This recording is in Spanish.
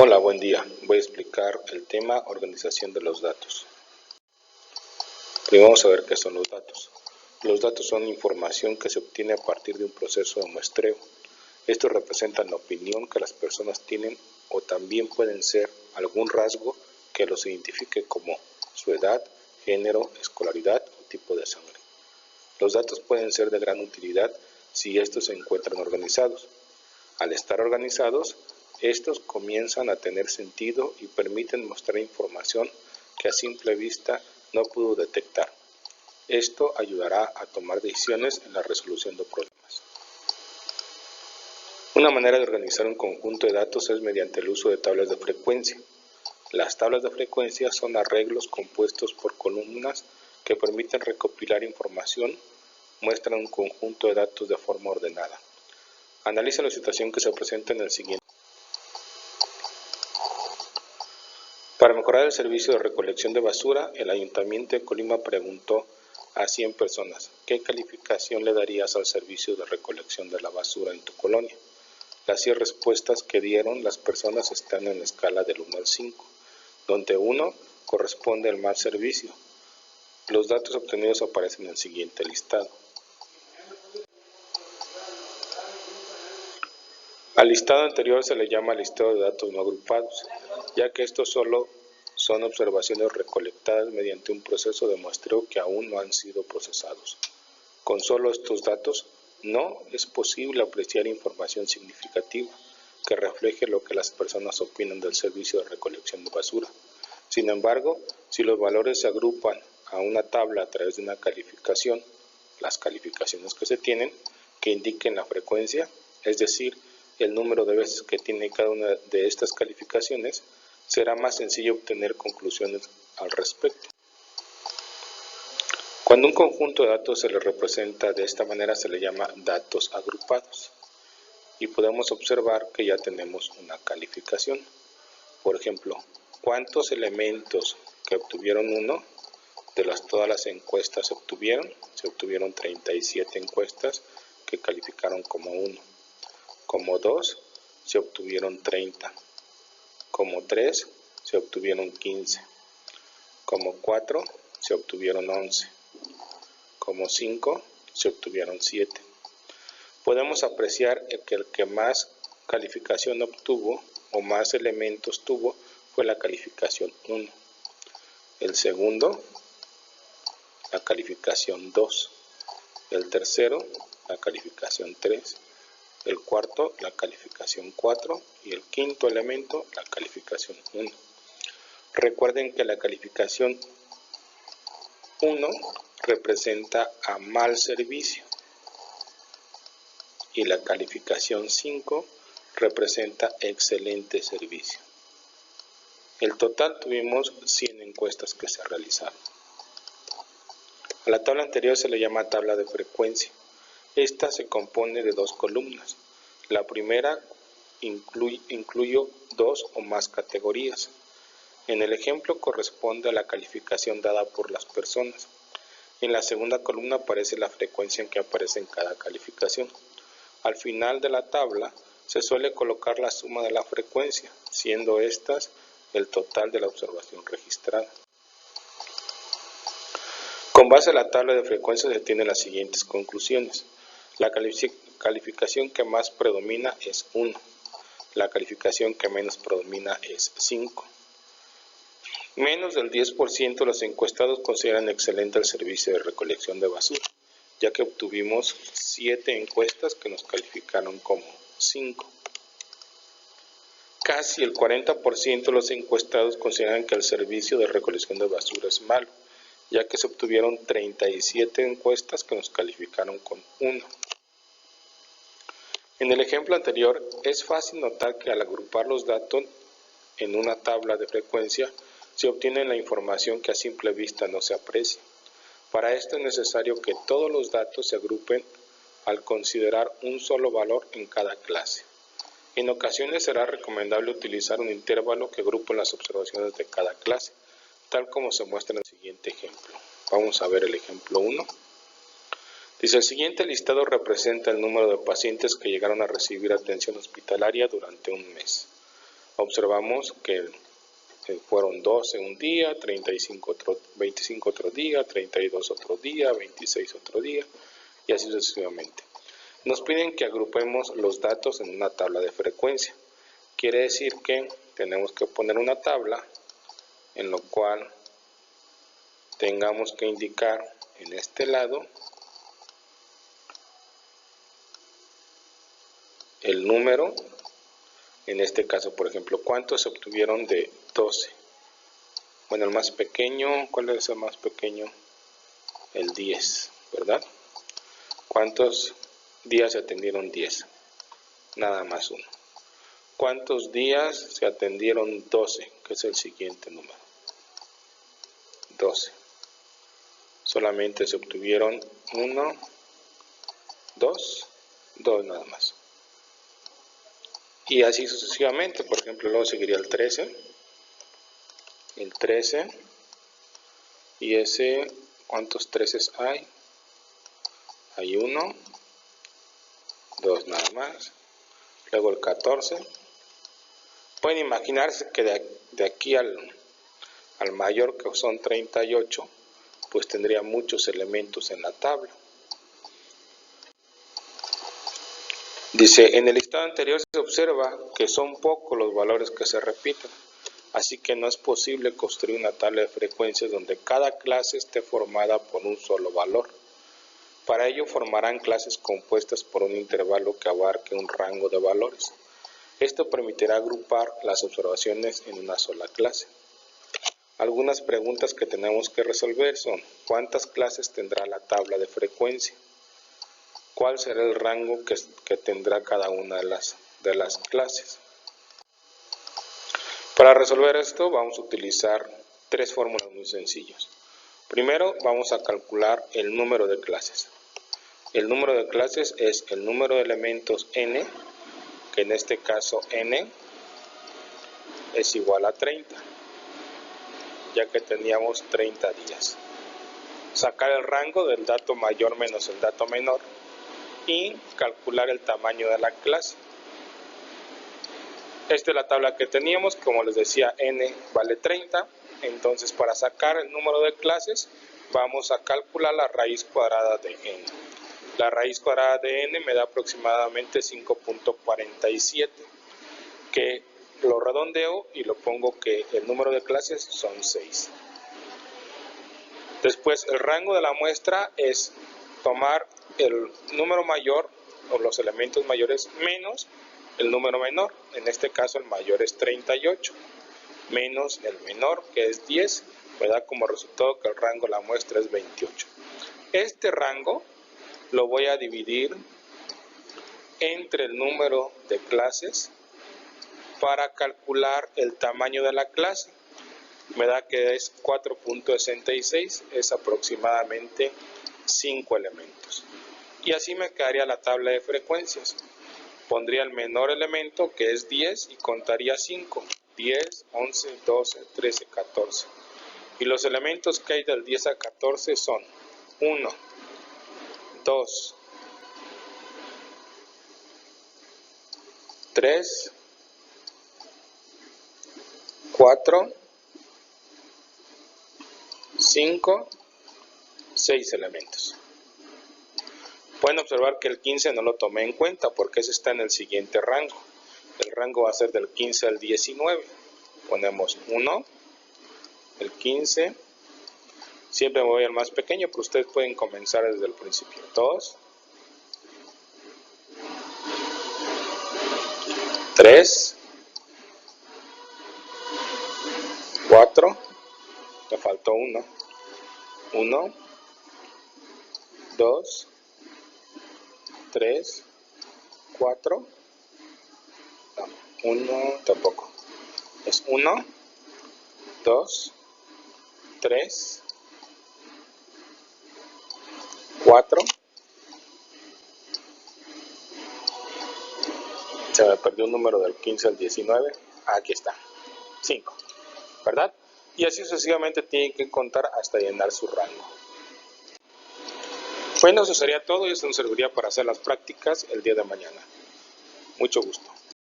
Hola, buen día. Voy a explicar el tema organización de los datos. Primero vamos a ver qué son los datos. Los datos son información que se obtiene a partir de un proceso de muestreo. Estos representan la opinión que las personas tienen o también pueden ser algún rasgo que los identifique como su edad, género, escolaridad o tipo de sangre. Los datos pueden ser de gran utilidad si estos se encuentran organizados. Al estar organizados, estos comienzan a tener sentido y permiten mostrar información que a simple vista no pudo detectar. Esto ayudará a tomar decisiones en la resolución de problemas. Una manera de organizar un conjunto de datos es mediante el uso de tablas de frecuencia. Las tablas de frecuencia son arreglos compuestos por columnas que permiten recopilar información, muestran un conjunto de datos de forma ordenada. Analiza la situación que se presenta en el siguiente. Para mejorar el servicio de recolección de basura, el Ayuntamiento de Colima preguntó a 100 personas, ¿qué calificación le darías al servicio de recolección de la basura en tu colonia? Las 100 respuestas que dieron las personas están en la escala del 1 al 5, donde 1 corresponde al mal servicio. Los datos obtenidos aparecen en el siguiente listado. Al listado anterior se le llama listado de datos no agrupados, ya que estos solo son observaciones recolectadas mediante un proceso de muestreo que aún no han sido procesados. Con solo estos datos no es posible apreciar información significativa que refleje lo que las personas opinan del servicio de recolección de basura. Sin embargo, si los valores se agrupan a una tabla a través de una calificación, las calificaciones que se tienen, que indiquen la frecuencia, es decir, el número de veces que tiene cada una de estas calificaciones, será más sencillo obtener conclusiones al respecto. Cuando un conjunto de datos se le representa de esta manera se le llama datos agrupados y podemos observar que ya tenemos una calificación. Por ejemplo, ¿cuántos elementos que obtuvieron 1 de todas las encuestas se obtuvieron? Se obtuvieron 37 encuestas que calificaron como 1. Como 2 se obtuvieron 30, como 3 se obtuvieron 15, como 4 se obtuvieron 11, como 5 se obtuvieron 7. Podemos apreciar que el que más calificación obtuvo o más elementos tuvo fue la calificación 1, el segundo la calificación 2, el tercero la calificación 3, el cuarto la calificación 4 y el quinto elemento la calificación 1. Recuerden que la calificación 1 representa a mal servicio y la calificación 5 representa excelente servicio. En total tuvimos 100 encuestas que se realizaron. A la tabla anterior se le llama tabla de frecuencia. Esta se compone de 2 columnas. La primera incluye 2 o más categorías. En el ejemplo corresponde a la calificación dada por las personas. En la segunda columna aparece la frecuencia en que aparece en cada calificación. Al final de la tabla se suele colocar la suma de la frecuencia, siendo estas el total de la observación registrada. Con base a la tabla de frecuencia se tienen las siguientes conclusiones. La calificación que más predomina es 1. La calificación que menos predomina es 5. Menos del 10% de los encuestados consideran excelente el servicio de recolección de basura, ya que obtuvimos 7 encuestas que nos calificaron como 5. Casi el 40% de los encuestados consideran que el servicio de recolección de basura es malo, ya que se obtuvieron 37 encuestas que nos calificaron con 1. En el ejemplo anterior, es fácil notar que al agrupar los datos en una tabla de frecuencia, se obtiene la información que a simple vista no se aprecia. Para esto es necesario que todos los datos se agrupen al considerar un solo valor en cada clase. En ocasiones será recomendable utilizar un intervalo que agrupe las observaciones de cada clase, tal como se muestra en el siguiente ejemplo. Vamos a ver el ejemplo 1. Dice, el siguiente listado representa el número de pacientes que llegaron a recibir atención hospitalaria durante un mes. observamos que fueron 12 un día, 25 otro día, 32 otro día, 26 otro día y así sucesivamente. Nos piden que agrupemos los datos en una tabla de frecuencia. Quiere decir que tenemos que poner una tabla en lo cual tengamos que indicar en este lado el número, en este caso por ejemplo, cuántos se obtuvieron de 12. Bueno, el más pequeño, ¿cuál es el más pequeño? El 10, ¿verdad? ¿Cuántos días se atendieron 10? Nada más uno. ¿Cuántos días se atendieron 12? Que es el siguiente número. 12. Solamente se obtuvieron 1, 2 nada más. Y así sucesivamente. Por ejemplo, luego seguiría el 13. El 13. Y ese, ¿cuántos 13 hay? Hay 1, 2 nada más. Luego el 14. Pueden imaginarse que de aquí al mayor, que son 38, pues tendría muchos elementos en la tabla. Dice, en el listado anterior se observa que son pocos los valores que se repiten, así que no es posible construir una tabla de frecuencias donde cada clase esté formada por un solo valor. Para ello formarán clases compuestas por un intervalo que abarque un rango de valores. Esto permitirá agrupar las observaciones en una sola clase. Algunas preguntas que tenemos que resolver son: ¿cuántas clases tendrá la tabla de frecuencia? ¿Cuál será el rango que tendrá cada una de las clases? Para resolver esto vamos a utilizar tres fórmulas muy sencillas. Primero vamos a calcular el número de clases. El número de clases es el número de elementos n, que en este caso n es igual a 30, ya que teníamos 30 días. Sacar el rango del dato mayor menos el dato menor y calcular el tamaño de la clase. Esta es la tabla que teníamos, como les decía, n vale 30, entonces para sacar el número de clases vamos a calcular la raíz cuadrada de n. La raíz cuadrada de n me da aproximadamente 5.47, que lo redondeo y lo pongo que el número de clases son 6. Después el rango de la muestra es tomar el número mayor o los elementos mayores menos el número menor, en este caso el mayor es 38, menos el menor que es 10, me da como resultado que el rango de la muestra es 28. Este rango lo voy a dividir entre el número de clases para calcular el tamaño de la clase. Me da que es 4.66, es aproximadamente 5 elementos. Y así me quedaría la tabla de frecuencias. Pondría el menor elemento, que es 10, y contaría 5. 10, 11, 12, 13, 14. Y los elementos que hay del 10 a 14 son 1, 2, 3, 4, 5, 6 elementos. Pueden observar que el 15 no lo tomé en cuenta porque ese está en el siguiente rango. El rango va a ser del 15 al 19. Ponemos 1, el 15. Siempre me voy al más pequeño, pero ustedes pueden comenzar desde el principio. 2, 3, 4, me faltó 1. 1, 2, 3, 4, no, 1 tampoco. Es 1, 2, 3, 4. Se me perdió un número del 15 al 19. Aquí está. 5. ¿Verdad? Y así sucesivamente tienen que contar hasta llenar su rango. Bueno, eso sería todo y esto nos serviría para hacer las prácticas el día de mañana. Mucho gusto.